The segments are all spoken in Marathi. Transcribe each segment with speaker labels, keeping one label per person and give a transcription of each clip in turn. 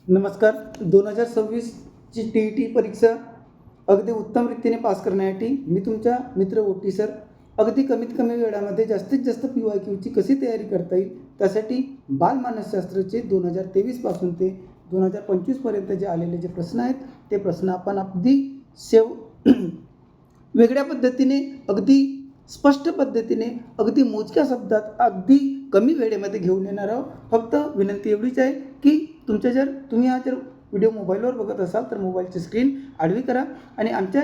Speaker 1: नमस्कार. 2026ची TET परीक्षा अगदी उत्तम रीतीने पास करण्यासाठी मी तुमचा मित्र ओटी सर अगदी कमीत कमी वेळामध्ये जास्तीत जास्त PYQची कशी तयारी करता येईल त्यासाठी बालमानसशास्त्राचे 2023 पासून ते 2025 पर्यंत जे आलेले जे प्रश्न आहेत ते प्रश्न आपण अगदी वेगळ्या पद्धतीने, अगदी स्पष्ट पद्धतीने, अगदी मोजक्या शब्दात, अगदी कमी वेळेमध्ये घेऊन येणार आहोत. फक्त विनंती एवढीच आहे की तुम्ही हा व्हिडिओ मोबाईलवर बघत असाल तर मोबाईलची स्क्रीन आडवी करा आणि आमच्या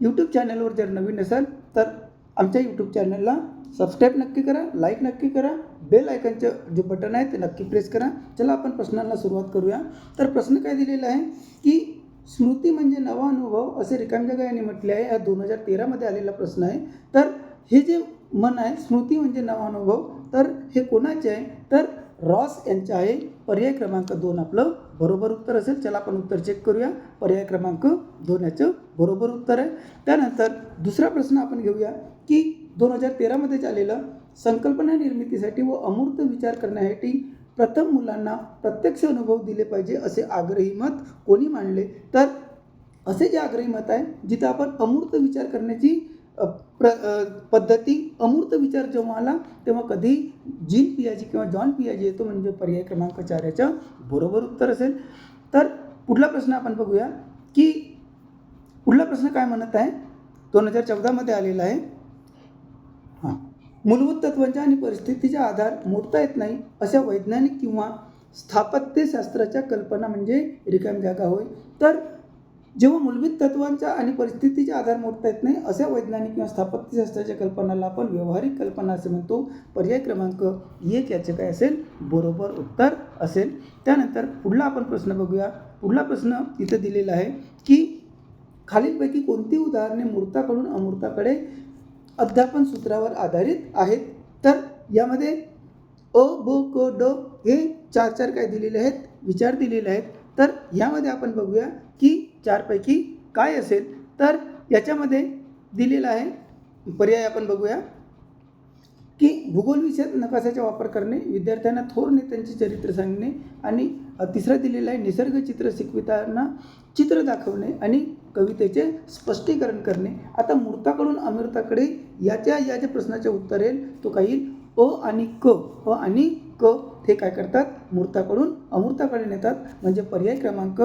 Speaker 1: यूट्यूब चॅनलवर जर नवीन असाल तर आमच्या यूट्यूब चॅनलला सबस्क्राईब नक्की करा, लाईक नक्की करा, बेल आयकॉनचं जे बटन आहे ते नक्की प्रेस करा. चला आपण प्रश्नांना सुरुवात करूया. तर प्रश्न काय दिलेला आहे की स्मृती म्हणजे नवा अनुभव असे रिकाम्या जागा यांनी म्हटले आहे. हा 2013 आलेला प्रश्न आहे. तर हे जे मन आहे स्मृती म्हणजे नवा अनुभव, तर हे कोणाचे आहे तर रॉस यांचे आहे. पर्याय क्रमांक 2 आपलं बरोबर उत्तर असेल. चला आपण उत्तर चेक करूया. पर्याय क्रमांक 2 याचं बरोबर उत्तर आहे. त्यानंतर दुसरा प्रश्न आपण घेऊया की 2013 आलेलं संकल्पना निर्मितीसाठी व अमूर्त विचार करण्यासाठी प्रथम मुलांना प्रत्यक्ष अनुभव दिले पाहिजे असे आग्रही मत कोणी मांडले. तर असे जे आग्रही मत आहे जिथं आपण अमूर्त विचार करण्याची पद्धती, अमूर्त विचार जेव्हा आला तेव्हा कधी जीन पियाजी किंवा जॉन पियाजी येतो, म्हणजे पर्याय क्रमांक 4 याचं बरोबर उत्तर असेल. तर पुढला प्रश्न आपण बघूया की पुढला प्रश्न काय म्हणत आहे. 2014 आलेला आहे. मूलभूत तत्वांच्या आणि परिस्थितीचा आधार मोडता येत नाही अशा वैज्ञानिक किंवा स्थापत्यशास्त्राच्या कल्पना म्हणजे रिकामी जागा होय. तर जेव्हा मूलभूत तत्वांचा आणि परिस्थितीचा आधार मोडता येत नाही अशा वैज्ञानिक किंवा स्थापत्यशास्त्राच्या कल्पनाला आपण व्यावहारिक कल्पना असे म्हणतो. पर्याय क्रमांक 1 याचे काय असेल बरोबर उत्तर असेल. त्यानंतर पुढला आपण प्रश्न बघूया. पुढला प्रश्न इथं दिलेला आहे की खालीलपैकी कोणती उदाहरणे मूर्ताकडून अमूर्ताकडे अध्यापन सूत्रावर आधारित आहेत. तर यामध्ये अ, ब, क, ड हे 4 काय दिलेले आहेत, विचार दिलेले आहेत. तर यामध्ये आपण बघूया की 4 पैकी काय असेल. तर याच्यामध्ये दिलेला आहे पर्याय आपण बघूया की भूगोल विषयात नकाशाचा वापर करणे, विद्यार्थ्यांना थोर नेत्यांचे चरित्र सांगणे आणि तिसरा दिलेला आहे निसर्ग चित्र शिकविताना चित्र दाखवणे आणि कवितेचे स्पष्टीकरण करणे. आता मूर्ताकडून अमूर्ताकडे या ज्या प्रश्नाचे उत्तर येईल तो काही अ आणि क हे काय करतात मूर्ताकडून अमूर्ताकडे नेतात, म्हणजे पर्याय क्रमांक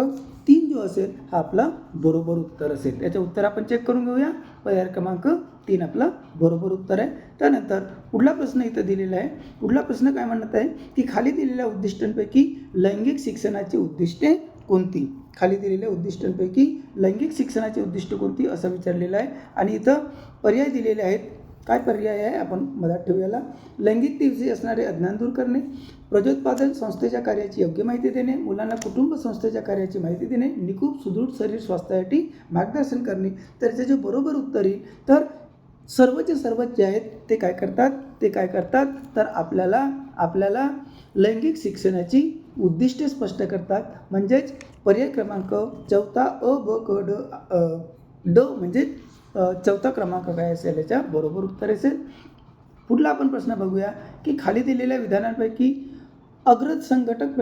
Speaker 1: 3 जो असेल हा आपला बरोबर उत्तर असेल. याचं उत्तर आपण चेक करून घेऊया. पर्याय क्रमांक 3 आपला बरोबर उत्तर आहे. त्यानंतर पुढला प्रश्न इथं दिलेला आहे. पुढला प्रश्न काय म्हणत आहे की खाली दिलेल्या उद्दिष्टांपैकी लैंगिक शिक्षणाची उद्दिष्टे कोणती. खाली दिलेल्या उद्दिष्टांपैकी लैंगिक शिक्षणाची उद्दिष्ट कोणती असं विचारलेलं आहे आणि इथं पर्याय दिलेले आहेत. काय पर्याय आहे आपण मधात ठेवूयाला. लैंगिकतेविषयी असणारे अज्ञान दूर करणे, प्रजोत्पादन संस्थेच्या कार्याची योग्य माहिती देणे, मुलांना कुटुंब संस्थेच्या कार्याची माहिती देणे, निकोप सुदृढ शरीर स्वास्थ्यासाठी मार्गदर्शन करणे. तर त्याचे जे बरोबर उत्तर येईल तर सर्वचे सर्वच जे आहेत ते काय करतात तर आपल्याला लैंगिक शिक्षणाची उद्दिष्टे स्पष्ट करतात. म्हणजेच पर्याय क्रमांक 4 अ, ब, क, ड म्हणजे 4 क्रमांक काय असेल याच्या बरोबर उत्तर असेल. पुढला आपण प्रश्न बघूया की खाली दिलेल्या विधानांपैकी अग्रज संघटक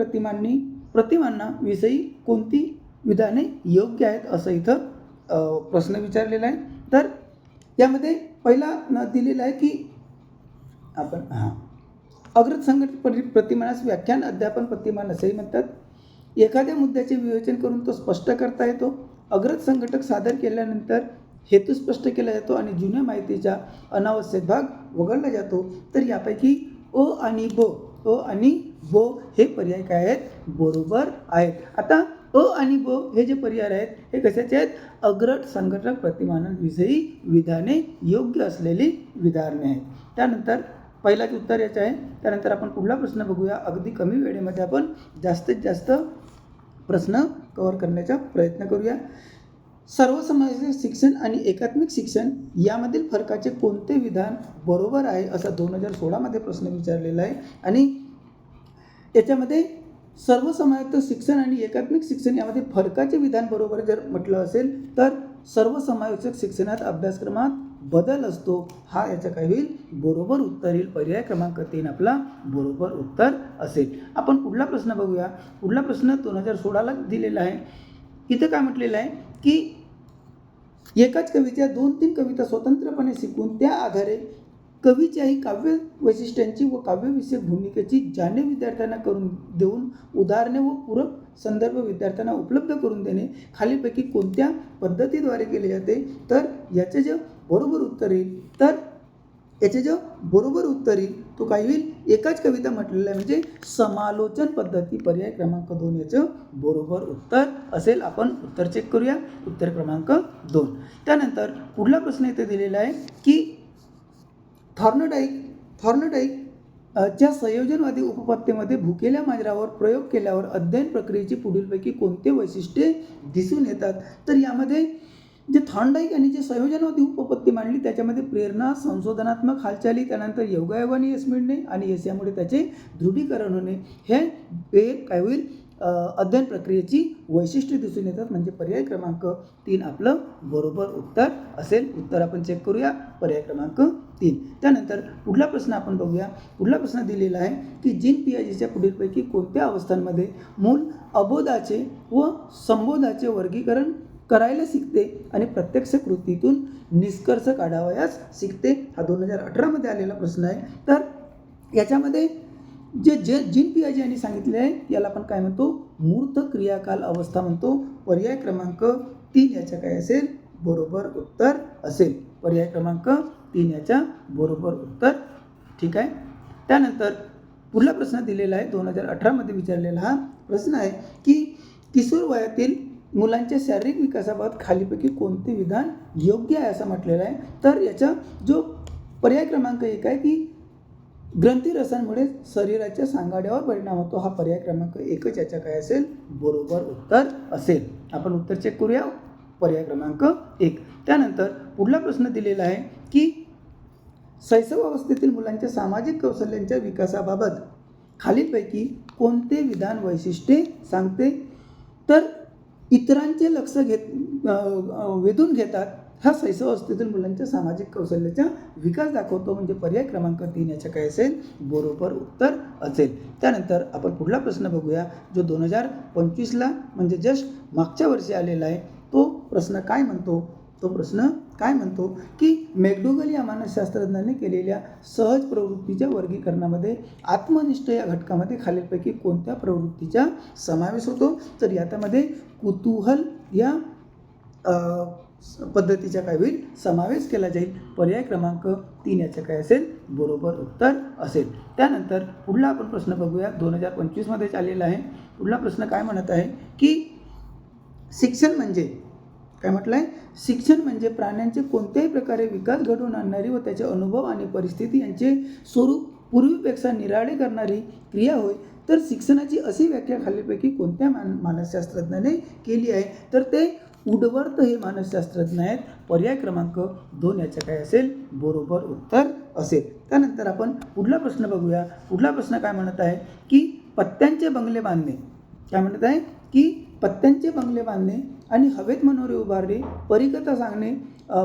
Speaker 1: प्रतिमांना विषयी कोणती विधाने योग्य आहेत असं इथं प्रश्न विचारलेला आहे. तर यामध्ये पहिला दिलेला आहे की आपण अग्रज संघटक प्रतिमानास व्याख्यान अध्यापन प्रतिमान असेही म्हणतात. एखाद्या मुद्द्याचे विवेचन करून तो स्पष्ट करता येतो. अग्रज संघटक सादर केल्यानंतर हेतू स्पष्ट केला जातो आणि जुन्या माहितीचा अनावश्यक भाग वगळला जातो. तर यापैकी अ आणि ब हे पर्याय काय आहेत बरोबर आहेत. आता अ आणि ब हे जे पर्याय आहेत हे कशाचे आहेत, अग्रज संघटक प्रतिमानांविषयी विधाने योग्य असलेली विधाने आहेत. त्यानंतर पहिलाच उत्तर याचं आहे. त्यानंतर आपण पुढला प्रश्न बघूया. अगदी कमी वेळेमध्ये आपण जास्तीत जास्त प्रश्न कव्हर करण्याचा प्रयत्न करूया. सर्वसमावेशक शिक्षण आणि एकात्मिक शिक्षण यामधील फरकाचे कोणते विधान बरोबर आहे असा 2016 प्रश्न विचारलेला आहे आणि याच्यामध्ये सर्वसमावेशक शिक्षण आणि एकात्मिक शिक्षण यामध्ये फरकाचे विधान बरोबर जर म्हटलं असेल तर सर्वसमावेशक शिक्षणात अभ्यासक्रमात बदल असतो, हा याचं काय होईल, बरोबर उत्तर येईल. पर्याय क्रमांक 3 आपला बरोबर उत्तर असेल. आपण पुढला प्रश्न बघूया. पुढला प्रश्न 2016ला दिलेला आहे. इथं काय म्हटलेलं आहे की एकाच कवीच्या 2-3 कविता स्वतंत्रपणे शिकून त्या आधारे कवीच्याही काव्य वैशिष्ट्यांची व काव्यविषयक भूमिकेची जाणीव विद्यार्थ्यांना करून देऊन उदाहरणे व पूरक संदर्भ विद्यार्थ्यांना उपलब्ध करून देणे खालीलपैकी कोणत्या पद्धतीद्वारे केले जाते. तर याचे जे बरोबर उत्तर येईल, तो काय होईल, एकाच कविता म्हटलेला आहे म्हणजे समालोचन पद्धती. पर्याय क्रमांक 2 याचं बरोबर उत्तर असेल. आपण उत्तर चेक करूया. उत्तर क्रमांक 2. त्यानंतर पुढला प्रश्न इथे दिलेला आहे की थॉर्नडाईक च्या संयोजनवादी उपपत्तीमध्ये भुकेल्या मांजरावर प्रयोग केल्यावर अध्ययन प्रक्रियेची पुढीलपैकी कोणते वैशिष्ट्ये दिसून येतात. तर यामध्ये जे थॉर्नडाईक यांनी जे संयोजनवादी उपपत्ती मांडली त्याच्यामध्ये प्रेरणा, संशोधनात्मक हालचाली, त्यानंतर योगायोगाने यश मिळणे आणि यश यामुळे त्याचे दृढीकरण होणे, हे काय होईल, अध्ययन प्रक्रियेची वैशिष्ट्ये दिसून येतात. म्हणजे पर्याय क्रमांक 3 आपलं बरोबर उत्तर असेल. उत्तर आपण चेक करूया. पर्याय क्रमांक 3. त्यानंतर पुढला प्रश्न आपण बघूया. पुढला प्रश्न दिलेला आहे की जीन पियाजेच्या पुढीलपैकी कोणत्या अवस्थांमध्ये मूल अबोधाचे व संबोधाचे वर्गीकरण करायला शिकते आणि प्रत्यक्ष कृतीतून निष्कर्ष काढावयास शिकते. हा 2018मध्ये आलेला प्रश्न आहे. तर याच्यामध्ये जे जीन पियाजे यांनी सांगितले आहे याला आपण काय म्हणतो, मूर्त क्रियाकाल अवस्था म्हणतो. पर्याय क्रमांक 3 याच्या काय असेल, बरोबर उत्तर असेल. पर्याय क्रमांक 3 याच्या बरोबर उत्तर. ठीक आहे. त्यानंतर पुढला प्रश्न दिलेला आहे 2018मध्ये विचारलेला हा प्रश्न आहे की किशोर वयातील मुलांच्या शारीरिक विकासाबाबत खालीपैकी कोणते विधान योग्य आहे असं म्हटलेलं आहे. तर याचा जो पर्याय क्रमांक 1 आहे की ग्रंथीरसांमुळे शरीराच्या सांगाड्यावर परिणाम होतो. हा पर्याय क्रमांक 1च याच्या काय असेल, बरोबर उत्तर असेल. आपण उत्तर चेक करूया. पर्याय क्रमांक 1. त्यानंतर पुढला प्रश्न दिलेला आहे की शैशव अवस्थेतील मुलांच्या सामाजिक कौशल्यांच्या विकासाबाबत खालीलपैकी कोणते विधान वैशिष्ट्ये सांगते. तर इतरांचे लक्ष वेधून घेतात हा शैशव अवस्थेतील मुलांच्या सामाजिक कौशल्याचा विकास दाखवतो. म्हणजे पर्याय क्रमांक 3 याच्या काय असेल, बरोबर उत्तर असेल. त्यानंतर आपण पुढला प्रश्न बघूया जो 2025ला म्हणजे जस्ट मागच्या वर्षी आलेला आहे. तो प्रश्न काय म्हणतो की मॅकडोगल या मानसशास्त्रज्ञाने केलेल्या सहज प्रवृत्तीच्या वर्गीकरणामध्ये आत्मनिष्ठ या घटकामध्ये खालीलपैकी कोणत्या प्रवृत्तीचा समावेश होतो. तर याच्यामध्ये कुतूहल या पद्धतीचा काय होईल, समावेश केला जाईल. पर्याय क्रमांक 3 याचं काय असेल, बरोबर उत्तर असेल. त्यानंतर पुढला आपण प्रश्न बघूया 2025मध्येच आलेला आहे. पुढला प्रश्न काय म्हणत आहे की शिक्षण म्हणजे काय म्हटलं आहे, शिक्षण म्हणजे प्राण्यांचे कोणत्याही प्रकारे विकास घडवून आणणारी व त्याचे अनुभव आणि परिस्थिती यांचे स्वरूप पूर्वीपेक्षा निराळे करणारी क्रिया होय. तर शिक्षणाची अशी व्याख्या खालीलपैकी कोणत्या मानसशास्त्रज्ञाने केली आहे. तर ते वुडवर्थ हे मानसशास्त्रज्ञ आहेत. पर्याय क्रमांक 2 याचं काय असेल, बरोबर उत्तर असेल. त्यानंतर आपण पुढला प्रश्न बघूया. पुढला प्रश्न काय म्हणत आहे की पत्त्यांचे बंगले बांधणे, काय म्हणत आहे की पत्त्यांचे बंगले बांधणे आणि हवेत मनोरे उभारणे, परीकथा सांगणे,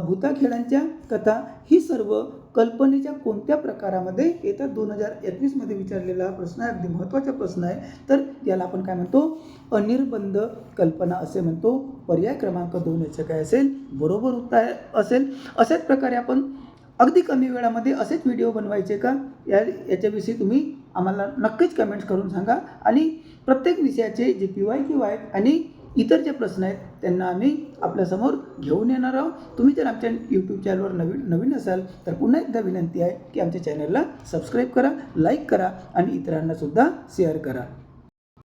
Speaker 1: भूताखेळांच्या कथा ही सर्व कल्पनेच्या कोणत्या प्रकारामध्ये येतात. 2021मध्ये विचारलेला हा प्रश्न आहे. अगदी महत्त्वाचा प्रश्न आहे. तर याला आपण काय म्हणतो, अनिर्बंध कल्पना असे म्हणतो. पर्याय क्रमांक 2 याचं काय असेल, बरोबर उत्तर असेल. अशाच प्रकारे आपण अगदी कमी वेळामध्ये असेच व्हिडिओ बनवायचे का याच्याविषयी तुम्ही आम्हाला नक्कीच कमेंट्स करून सांगा. आणि प्रत्येक विषयाचे जे PYQ आहेत आणि इतर जे प्रश्न आहेत त्यांना आम्ही आपल्यासमोर घेऊन येणार आहोत. तुम्ही जर आमच्या यूट्यूब चॅनलवर नवीन असाल तर पुन्हा एकदा विनंती आहे की आमच्या चॅनलला सबस्क्राईब करा, लाईक करा आणि इतरांनासुद्धा शेअर करा.